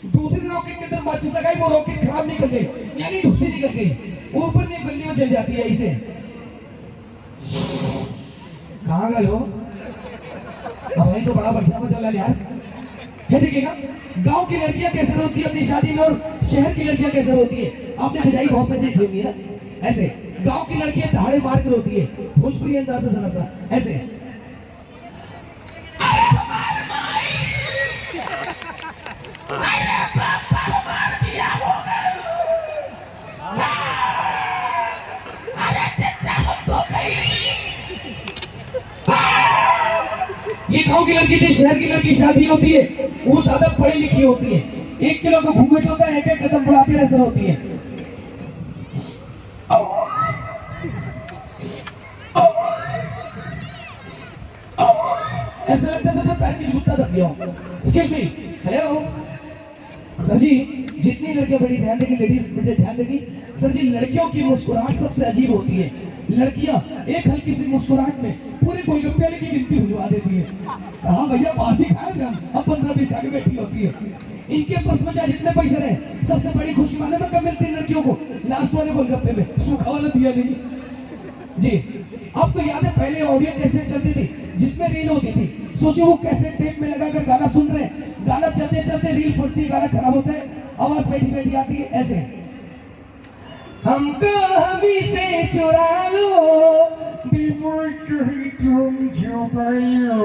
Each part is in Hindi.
दूसरी रॉकेट के अंदर माचिस लगाई, वो रॉकेट खराब निकल गई, यानी ढूंसी निकल गई, ऊपर नहीं गली में चल जाती है ऐसे। कहाँ गए हो? भाई तो बड़ा बढ़िया मजा ला यार। ये देखिए ना, गांव की लड़कियां कैसे होती है अपनी शादी में, और शहर की लड़कियां कैसे होती है। आपने बजाई बहुत सारी चीज है ना, ऐसे गांव की लड़कियां दहाड़े मार कर होती है, भोजपुरी अंदाज से जरा सा ऐसे। ये गांव की लड़की थी, शहर की लड़की शादी होती है, वो ज्यादा पढ़ी लिखी होती है, 1 किलो का घूंघट होता है, एक कदम बढ़ाती नजर होती है। ऐसा लगता है जैसे पैर की जूता दब गया हो। एक्सक्यूज मी, हेलो सर जी, जितनी लड़कियां बड़ी ध्यान देगी, लेडीज बड़े ध्यान देगी सर जी, लड़कियों की मुस्कुराहट सबसे अजीब होती है। लड़कियां एक हल्की सी मुस्कुराहट में पूरे गोलगप्पे की गिनती भुलवा देती है। कहा भैया बाजी खाए थे हम, अब 15-20 खा के बैठी होती है। इनके पास में चाहे जितने पैसे रहे, सबसे बड़ी खुशी वाले में कब मिलती है लड़कियों को? लास्ट वाले गोलगप्पे में, सूखा वाला दिया नहीं जी। आपको याद है पहले ऑडियो कैसेट चलती थी जिसमें रील होती थी। सोचिए वो कैसेट टेप में लगाकर गाना सुन रहे हैं, गाना चलते चलते रील फंसती है, गाना खराब होता है, आवाज बैठी बैठी आती है ऐसे। हमको हमी से चुरा लो, दिल मोर कहीं तुम छुपायो,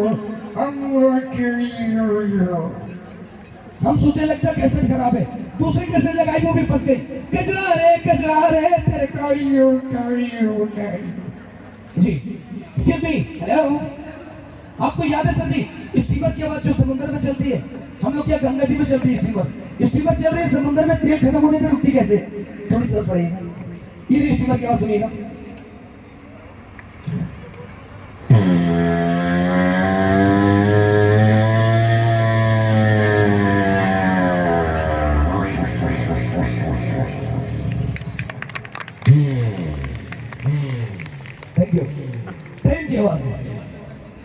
हम सोचे लगता है कैसेट खराब है, दूसरी कैसेट लगाई वो भी फंस गई। कचरा रे तेरे कालियो जी। एक्सक्यूज मी, हेलो, आपको याद है सर जी स्टीमर की आवाज जो समुद्र में चलती है? हम लोग क्या गंगा जी में चलती है स्टीमर चल रही है समुद्र में, तेल खत्म होने पे रुकती कैसे? थोड़ी समझ पड़ेगी। ये स्टीमर की आवाज सुनिएगा। Thank you. ट्रेन की आवाज,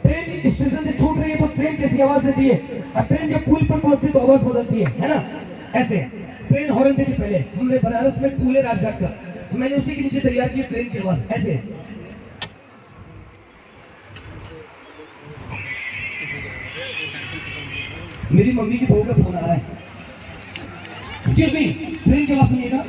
ट्रेन स्टेशन से छूट रही है तो ट्रेन कैसी आवाज देती है, और ट्रेन जब पुल पर पहुंचती है तो आवाज बदलती है ना, ऐसे। ट्रेन हॉर्न देती पहले, हमने बनारस में पुल है राजघाट का, मैंने उसी के नीचे तैयार की ट्रेन की आवाज ऐसे। मेरी मम्मी की बहू का फोन आ रहा है। एक्सक्यूज मी, ट्रेन की आवाज सुनिएगा।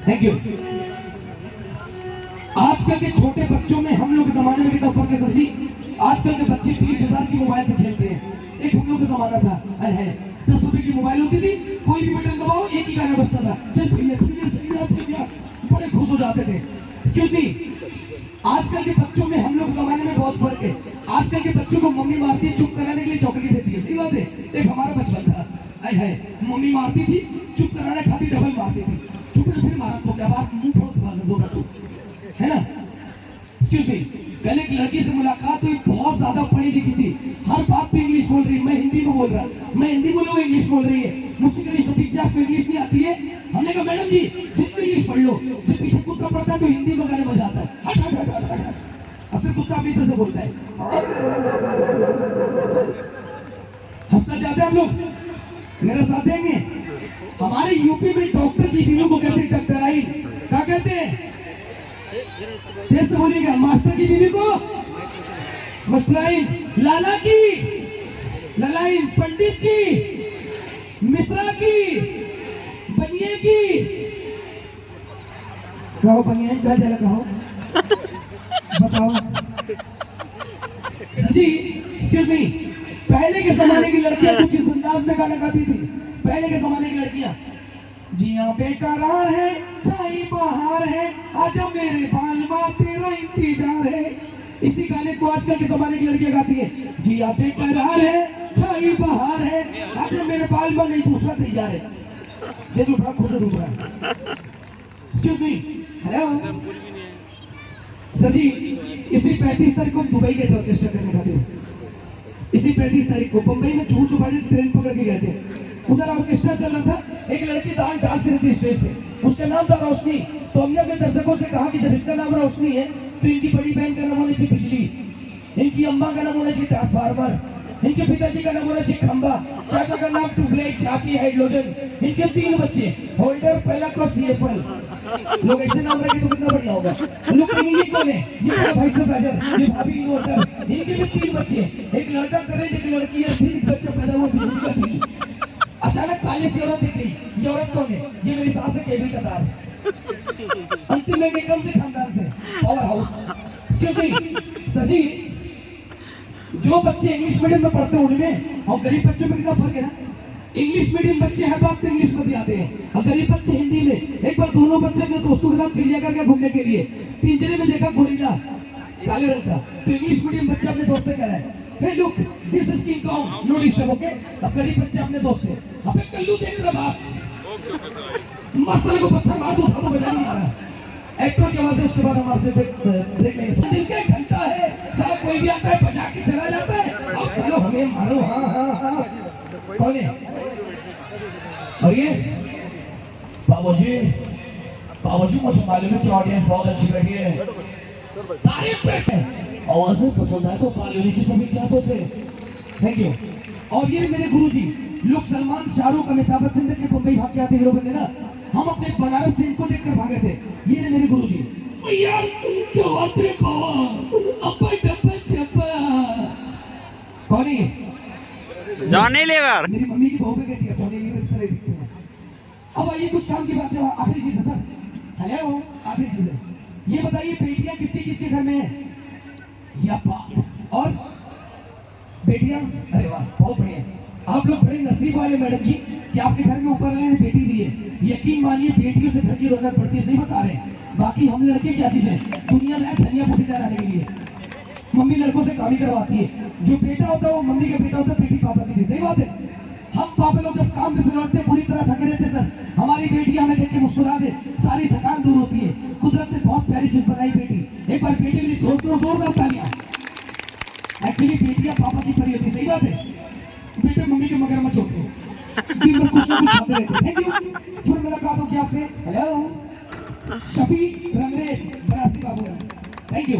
Thank you. आजकल के छोटे बच्चों में हम लोग के जमाने में कितना फर्क है सर जी। आजकल के बच्चे 20,000 की मोबाइल से खेलते हैं। एक हम लोग का जमाना था है 10 रुपए की मोबाइल होती थी, कोई भी बटन दबाओ एक ही गाना बजता था, चल छैया छैया छैया छैया, बड़े खुश हो जाते थे। एक्सक्यूज मी, आजकल के बच्चों में हम लोग के जमाने में बहुत फर्क है। आजकल के बच्चों को मम्मी मारती है, चुप कराने के लिए चॉकलेट देती है, सही बात है। एक हमारा बचपन था, है मम्मी मारती थी, चुप कराने खातिर डबल मारती थी, चुप फिर मारा तो क्या बात, मुंह फोड़ तू, है ना। एक्सक्यूज मी, कल एक लड़की से मुलाकात हुई, बहुत ज्यादा पढ़ी लिखी थी, हर बात पे इंग्लिश बोल रही है, मैं हिंदी में बोल रहा, मैं हिंदी बोलूँ इंग्लिश बोल रही है। मुझसे कहीं सफीक से आपको इंग्लिश नहीं आती है? हमने कहा मैडम जी जितनी इंग्लिश पढ़ लो, जब पीछे कुत्ता पड़ता है तो हिंदी में गाने बजा आता है, हट हट हट हट हट। अब फिर कुत्ता अपनी तरह से बोलता है। हंसना चाहते हैं हम लोग, मेरे साथ देंगे। हमारे यूपी में डॉक्टर की बीवी को कहते हैं डॉक्टराइन, क्या कहते हैं? जैसे बोलिएगा, मास्टर की बीवी को मास्टराइन, लाला की ललाइन, पंडित की, मिश्रा की, बनिए की, कहो बनिए क्या जगह कहो बताओ सर जी। एक्सक्यूज मी, पहले के जमाने की लड़कियां कुछ इस अंदाज में गाना गाती थी। पहले के जमाने की लड़कियां, जिया बेकरार है छाई बहार है, आजा मेरे बाल माँ तेरा इंतजार है। इसी गाने को आजकल के जमाने की लड़कियां गाती है। जिया बेकरार है छाई बहार है, मोबाइल बन गई, दूसरा तैयार है। देख लो बड़ा खुश है दूसरा। एक्सक्यूज मी, हेलो सर जी, इसी 35 तारीख को हम दुबई गए थे ऑर्केस्ट्रा करने खातिर। इसी 35 तारीख को बम्बई में छू छुपाने ट्रेन पकड़ के गए थे। उधर ऑर्केस्ट्रा चल रहा था, एक लड़की डांस कर रही थी स्टेज पे, उसका नाम था रोशनी। तो हमने अपने दर्शकों से कहा कि जब इसका नाम रोशनी है तो इनकी बड़ी बहन का नाम होना चाहिए बिजली, इनकी अम्मा का नाम होना चाहिए ट्रांसफार्मर, इनके पिताजी का नाम होना चाहिए खंबा, चाचा का नाम ट्यूबलाइट, चाची हाइड्रोजन, इनके 3 बच्चे होल्डर, पेलक और सीएफएल। लोग ऐसे नाम रखे तो कितना बढ़िया होगा। लोग कहेंगे ये कौन है, ये मेरा भाई राजर, ये भाभी इन्वर्टर, इनके भी 3 बच्चे, एक लड़का करंट, एक लड़की है, 3 बच्चे पैदा हुआ बिजली का बिल। अचानक काली सी औरत दिख गई, ये औरत कौन है, ये मेरी सास है केबल का तार। अंतिम में कम से खानदान से power house. Excuse me sir ji, जो बच्चे इंग्लिश मीडियम में पढ़ते हैं उनमें और गरीब बच्चों में कितना फर्क है ना। इंग्लिश मीडियम बच्चे हर बात में इंग्लिश में आते हैं और गरीब बच्चे हिंदी में। एक बार दोनों बच्चे अपने दोस्तों के साथ चिड़ियाघर गए घूमने के लिए, पिंजरे में देखा गोरिल्ला काले रंग का, तो इंग्लिश मीडियम बच्चे अपने दोस्त से कह रहा है, hey look this is King Kong, no disturb, okay. अब गरीब बच्चे अपने दोस्त से, अबे कल्लू देख रहा बाप, मसल को पत्थर मार दो, उठा दो, मजा नहीं आ रहा। एक्टर की आवाज है, उसके बाद हम आपसे ब्रेक लेंगे। दिन का घंटा है, साला कोई भी आता है बजा के चला जाता है, अब चलो हमें मारो। हाँ हाँ हाँ, कौन है? और ये बाबूजी मुझे मालूम है कि ऑडियंस बहुत अच्छी बैठी है, तारीफ पे आवाजें पसंद आए तो ताली नीचे सभी हाथों से, थैंक यू। और ये मेरे गुरुजी, लोग सलमान, शाहरुख, अमिताभ बच्चन देख के बम्बई भाग के आते हीरो बनने ना, हम अपने बनारस से इनको देखकर भागे थे। ये मेरे गुरुजी। यार क्या बात रे बाबा, अब्बा डब्बा चप्पा, कौन है? Johnny liver. मेरी मम्मी की बहू बेटी है, जॉनी लीवर की तरह दिखते हैं। अब आइए कुछ काम की बात है, आखिरी चीज है सर, हेलो आखिरी चीज है, ये बताइए बेटियां किसके किसके घर में है? या बात और बेटियां, अरे वाह बहुत बढ़िया, आप लोग बड़े नसीब वाले मैडम जी कि आपके घर में ऊपर वाले ने बेटी दी है। यकीन मानिए बेटियों से घर की रौनक बढ़ती है, सही बता रहे हैं। बाकी हम लड़के क्या चीज है, दुनिया में धनिया बूटीदार आने के लिए मम्मी लड़कों से काम ही करवाती है। जो बेटा होता है वो मम्मी का बेटा होता है, बेटी पापा की थी, सही बात है। हम पापा लोग जब काम से लौटते पूरी तरह थके रहते सर, हमारी बेटी हमें देख के मुस्कुरा दे, सारी थकान दूर होती है। कुदरत ने बहुत प्यारी चीज बनाई बेटी, एक बार बेटी के लिए जोरदार तालियां। एक्चुअली बेटियां पापा की परी होती, सही बात है। बेटे मम्मी के मगरमच्छ होते हैं, दिन भर कुछ ना कुछ खाते रहते हैं। थैंक यू, फिर मुलाकात होगी आपसे। Hello Shafi Rangrez Banarasi Babu, thank you.